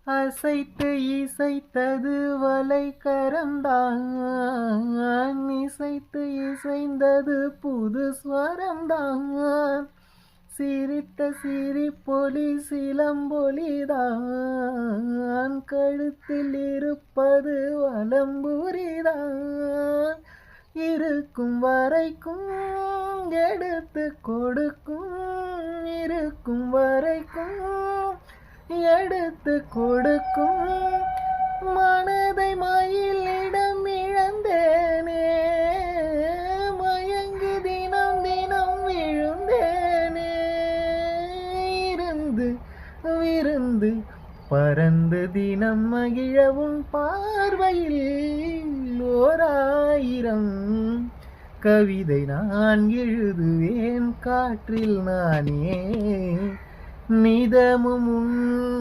அசைத்து இசைத்தது வலை கரம்தான், இசைத்து இசைந்தது புது ஸ்வரம்தான், சிரித்த சிரிப்பொலி சிலம்பொலிதான், கழுத்தில் இருப்பது வலம்புரிதான், இருக்கும் வரைக்கும் எடுத்து கொடுக்கும், இருக்கும் வரைக்கும் எடுத்து கொடுக்கும், மனதை மயிலிடம் இழந்தேனே, மயங்கி தினம் தினம் விழுந்தேனே, இருந்து விருந்து பறந்து தினம் மகிழவும் பார்வையில் ஓராயிரம் கவிதை நான் எழுதுவேன் காற்றில் நானே, நிதமும் உன்னை